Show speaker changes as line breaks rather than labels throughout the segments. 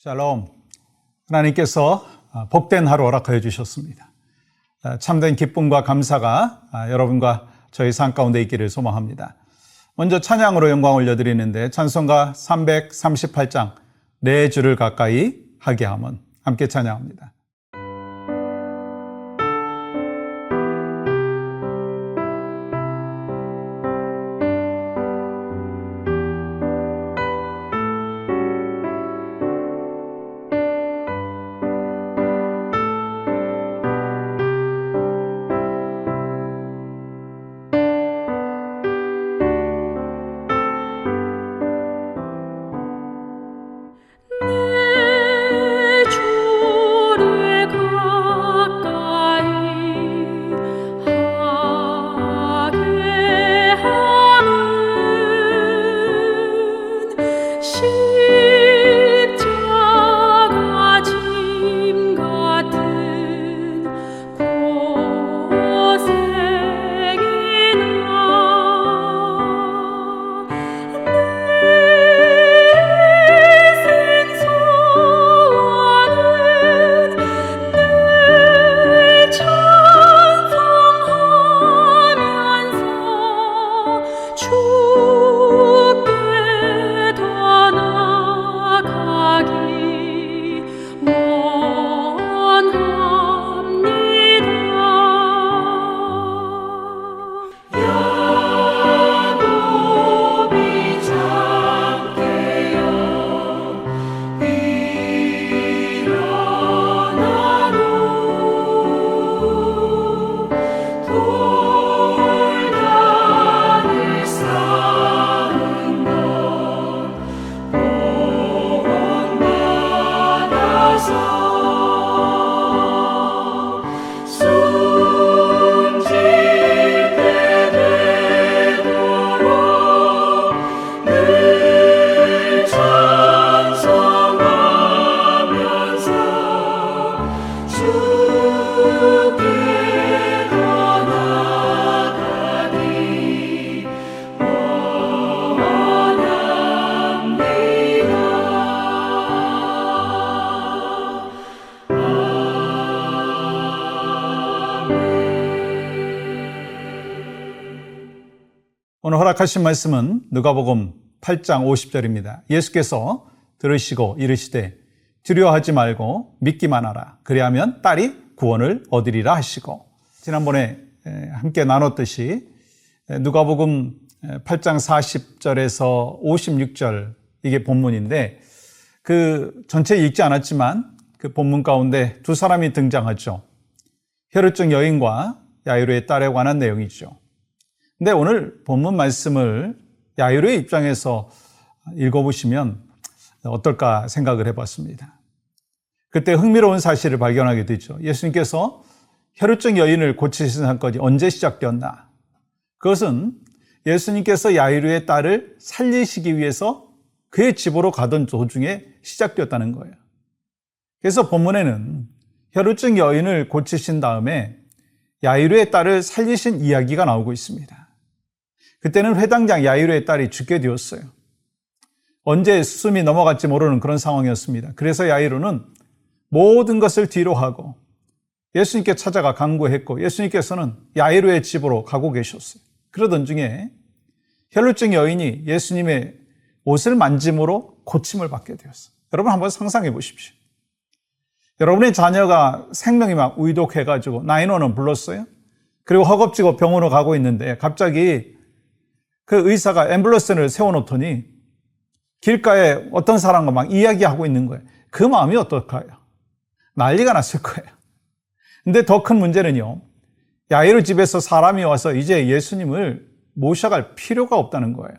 샬롬. 하나님께서 복된 하루 허락하여 주셨습니다. 참된 기쁨과 감사가 여러분과 저희 삶 가운데 있기를 소망합니다. 먼저 찬양으로 영광 올려드리는데 찬송가 338장 내 주를 가까이 하게 함은 함께 찬양합니다. 오늘 허락하신 말씀은 누가복음 8장 50절입니다. 예수께서 들으시고 이르시되 두려워하지 말고 믿기만 하라. 그리하면 딸이 구원을 얻으리라 하시고, 지난번에 함께 나눴듯이 누가복음 8장 40절에서 56절 이게 본문인데 그 전체 읽지 않았지만 그 본문 가운데 두 사람이 등장하죠. 혈루증 여인과 야이로의 딸에 관한 내용이죠. 근데 오늘 본문 말씀을 야이로의 입장에서 읽어보시면 어떨까 생각을 해봤습니다. 그때 흥미로운 사실을 발견하게 되죠. 예수님께서 혈루증 여인을 고치신 사건이 언제 시작되었나? 그것은 예수님께서 야이로의 딸을 살리시기 위해서 그의 집으로 가던 도중에 시작되었다는 거예요. 그래서 본문에는 혈루증 여인을 고치신 다음에 야이로의 딸을 살리신 이야기가 나오고 있습니다. 그때는 회당장 야이로의 딸이 죽게 되었어요. 언제 숨이 넘어갈지 모르는 그런 상황이었습니다. 그래서 야이로는 모든 것을 뒤로 하고 예수님께 찾아가 간구했고, 예수님께서는 야이로의 집으로 가고 계셨어요. 그러던 중에 혈루증 여인이 예수님의 옷을 만짐으로 고침을 받게 되었어요. 여러분 한번 상상해 보십시오. 여러분의 자녀가 생명이 막 위독해가지고 911 불렀어요. 그리고 허겁지겁 병원으로 가고 있는데 갑자기 그 의사가 앰뷸런스를 세워놓더니 길가에 어떤 사람과 막 이야기하고 있는 거예요. 그 마음이 어떨까요? 난리가 났을 거예요. 근데 더 큰 문제는요, 야이로 집에서 사람이 와서 이제 예수님을 모셔갈 필요가 없다는 거예요.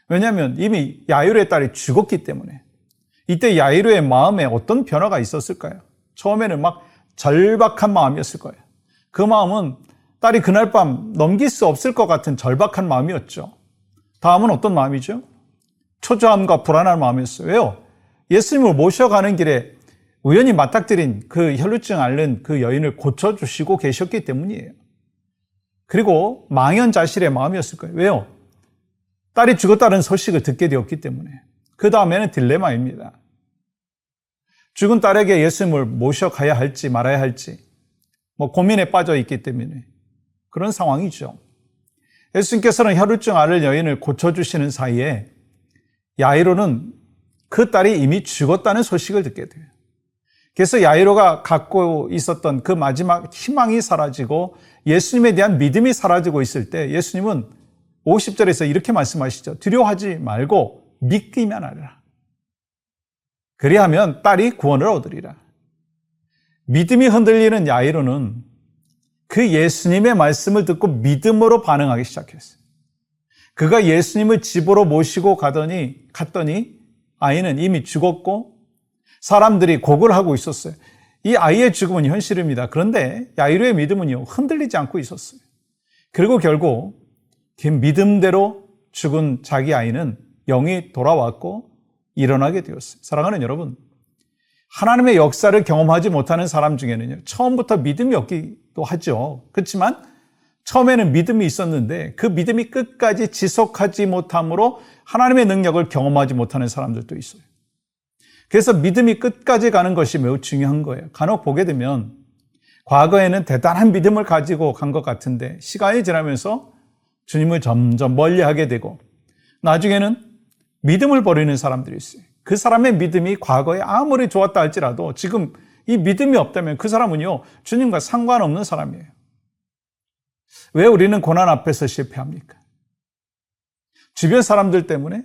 왜냐하면 이미 야이로의 딸이 죽었기 때문에. 이때 야이로의 마음에 어떤 변화가 있었을까요? 처음에는 막 절박한 마음이었을 거예요. 그 마음은 딸이 그날 밤 넘길 수 없을 것 같은 절박한 마음이었죠. 다음은 어떤 마음이죠? 초조함과 불안한 마음이었어요. 왜요? 예수님을 모셔가는 길에 우연히 맞닥뜨린 그 혈루증 앓는 그 여인을 고쳐주시고 계셨기 때문이에요. 그리고 망연자실의 마음이었을 거예요. 왜요? 딸이 죽었다는 소식을 듣게 되었기 때문에. 그 다음에는 딜레마입니다. 죽은 딸에게 예수님을 모셔가야 할지 말아야 할지 고민에 빠져 있기 때문에 그런 상황이죠. 예수님께서는 혈루증 앓을 여인을 고쳐주시는 사이에 야이로는 그 딸이 이미 죽었다는 소식을 듣게 돼요. 그래서 야이로가 갖고 있었던 그 마지막 희망이 사라지고 예수님에 대한 믿음이 사라지고 있을 때 예수님은 50절에서 이렇게 말씀하시죠. 두려워하지 말고 믿기만 하라. 그리하면 딸이 구원을 얻으리라. 믿음이 흔들리는 야이로는 그 예수님의 말씀을 듣고 믿음으로 반응하기 시작했어요. 그가 예수님을 집으로 모시고 갔더니 아이는 이미 죽었고 사람들이 곡을 하고 있었어요. 이 아이의 죽음은 현실입니다. 그런데 야이로의 믿음은요, 흔들리지 않고 있었어요. 그리고 결국 그 믿음대로 죽은 자기 아이는 영이 돌아왔고 일어나게 되었어요. 사랑하는 여러분, 하나님의 역사를 경험하지 못하는 사람 중에는요, 처음부터 믿음이 없기도 하죠. 그렇지만 처음에는 믿음이 있었는데 그 믿음이 끝까지 지속하지 못함으로 하나님의 능력을 경험하지 못하는 사람들도 있어요. 그래서 믿음이 끝까지 가는 것이 매우 중요한 거예요. 간혹 보게 되면 과거에는 대단한 믿음을 가지고 간 것 같은데 시간이 지나면서 주님을 점점 멀리하게 되고 나중에는 믿음을 버리는 사람들이 있어요. 그 사람의 믿음이 과거에 아무리 좋았다 할지라도 지금 이 믿음이 없다면 그 사람은요, 주님과 상관없는 사람이에요. 왜 우리는 고난 앞에서 실패합니까? 주변 사람들 때문에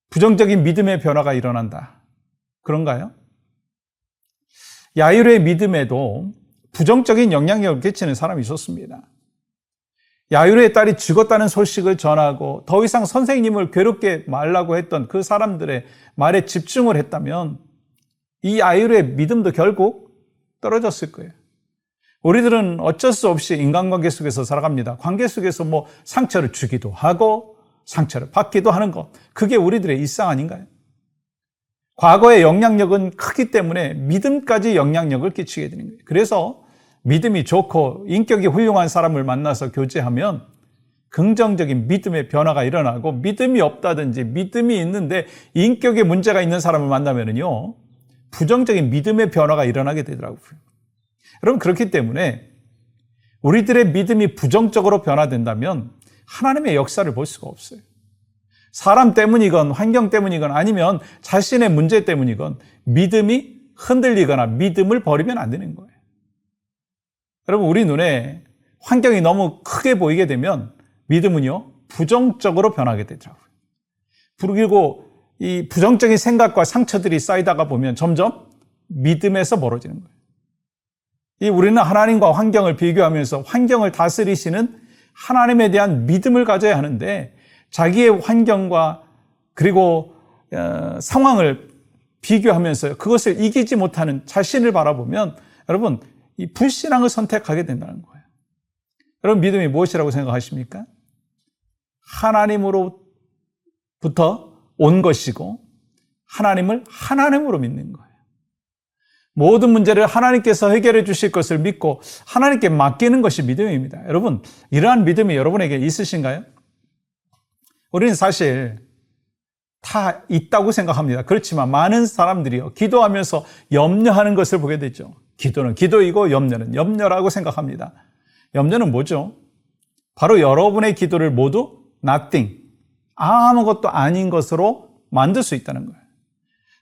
부정적인 믿음의 변화가 일어난다. 그런가요? 야이로의 믿음에도 부정적인 영향력을 끼치는 사람이 있었습니다. 야이로의 딸이 죽었다는 소식을 전하고 더 이상 선생님을 괴롭게 말라고 했던 그 사람들의 말에 집중을 했다면 이 야이로의 믿음도 결국 떨어졌을 거예요. 우리들은 어쩔 수 없이 인간관계 속에서 살아갑니다. 관계 속에서 상처를 주기도 하고 상처를 받기도 하는 것, 그게 우리들의 일상 아닌가요? 과거의 영향력은 크기 때문에 믿음까지 영향력을 끼치게 되는 거예요. 그래서 믿음이 좋고 인격이 훌륭한 사람을 만나서 교제하면 긍정적인 믿음의 변화가 일어나고, 믿음이 없다든지 믿음이 있는데 인격에 문제가 있는 사람을 만나면요, 부정적인 믿음의 변화가 일어나게 되더라고요. 여러분, 그렇기 때문에 우리들의 믿음이 부정적으로 변화된다면 하나님의 역사를 볼 수가 없어요. 사람 때문이건 환경 때문이건 아니면 자신의 문제 때문이건 믿음이 흔들리거나 믿음을 버리면 안 되는 거예요. 여러분, 우리 눈에 환경이 너무 크게 보이게 되면 믿음은요, 부정적으로 변하게 되더라고요. 그리고 이 부정적인 생각과 상처들이 쌓이다가 보면 점점 믿음에서 멀어지는 거예요. 우리는 하나님과 환경을 비교하면서 환경을 다스리시는 하나님에 대한 믿음을 가져야 하는데, 자기의 환경과 그리고 상황을 비교하면서 그것을 이기지 못하는 자신을 바라보면 여러분, 이 불신앙을 선택하게 된다는 거예요. 여러분, 믿음이 무엇이라고 생각하십니까? 하나님으로부터 온 것이고 하나님을 하나님으로 믿는 거예요. 모든 문제를 하나님께서 해결해 주실 것을 믿고 하나님께 맡기는 것이 믿음입니다. 여러분, 이러한 믿음이 여러분에게 있으신가요? 우리는 사실 다 있다고 생각합니다. 그렇지만 많은 사람들이요, 기도하면서 염려하는 것을 보게 되죠. 기도는 기도이고 염려는 염려라고 생각합니다. 염려는 뭐죠? 바로 여러분의 기도를 모두 nothing, 아무것도 아닌 것으로 만들 수 있다는 거예요.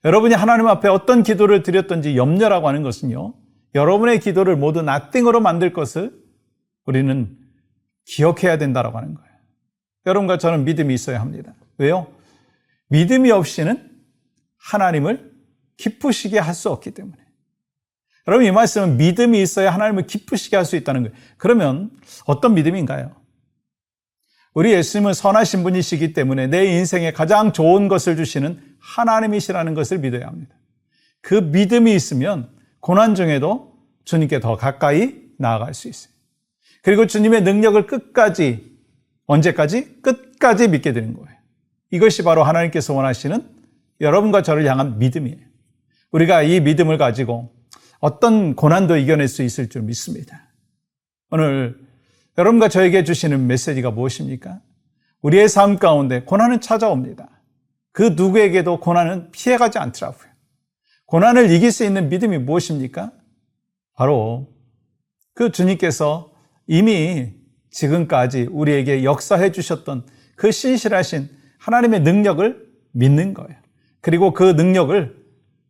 여러분이 하나님 앞에 어떤 기도를 드렸든지 염려라고 하는 것은요, 여러분의 기도를 모두 nothing으로 만들 것을 우리는 기억해야 된다고 하는 거예요. 여러분과 저는 믿음이 있어야 합니다. 왜요? 믿음이 없이는 하나님을 기쁘시게 할 수 없기 때문에. 여러분, 이 말씀은 믿음이 있어야 하나님을 기쁘시게 할 수 있다는 거예요. 그러면 어떤 믿음인가요? 우리 예수님은 선하신 분이시기 때문에 내 인생에 가장 좋은 것을 주시는 하나님이시라는 것을 믿어야 합니다. 그 믿음이 있으면 고난 중에도 주님께 더 가까이 나아갈 수 있어요. 그리고 주님의 능력을 끝까지, 언제까지? 끝까지 믿게 되는 거예요. 이것이 바로 하나님께서 원하시는 여러분과 저를 향한 믿음이에요. 우리가 이 믿음을 가지고 어떤 고난도 이겨낼 수 있을 줄 믿습니다. 오늘 여러분과 저에게 주시는 메시지가 무엇입니까? 우리의 삶 가운데 고난은 찾아옵니다. 그 누구에게도 고난은 피해가지 않더라고요. 고난을 이길 수 있는 믿음이 무엇입니까? 바로 그 주님께서 이미 지금까지 우리에게 역사해 주셨던 그 신실하신 하나님의 능력을 믿는 거예요. 그리고 그 능력을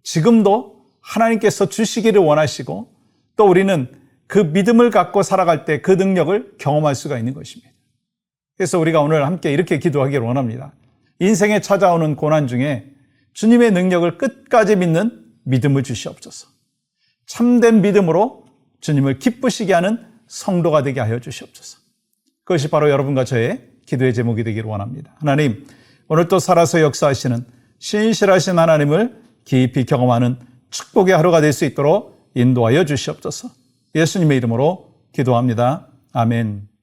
지금도 하나님께서 주시기를 원하시고 또 우리는 그 믿음을 갖고 살아갈 때 그 능력을 경험할 수가 있는 것입니다. 그래서 우리가 오늘 함께 이렇게 기도하기를 원합니다. 인생에 찾아오는 고난 중에 주님의 능력을 끝까지 믿는 믿음을 주시옵소서. 참된 믿음으로 주님을 기쁘시게 하는 성도가 되게 하여 주시옵소서. 그것이 바로 여러분과 저의 기도의 제목이 되기를 원합니다. 하나님, 오늘 또 살아서 역사하시는 신실하신 하나님을 깊이 경험하는 축복의 하루가 될 수 있도록 인도하여 주시옵소서. 예수님의 이름으로 기도합니다. 아멘.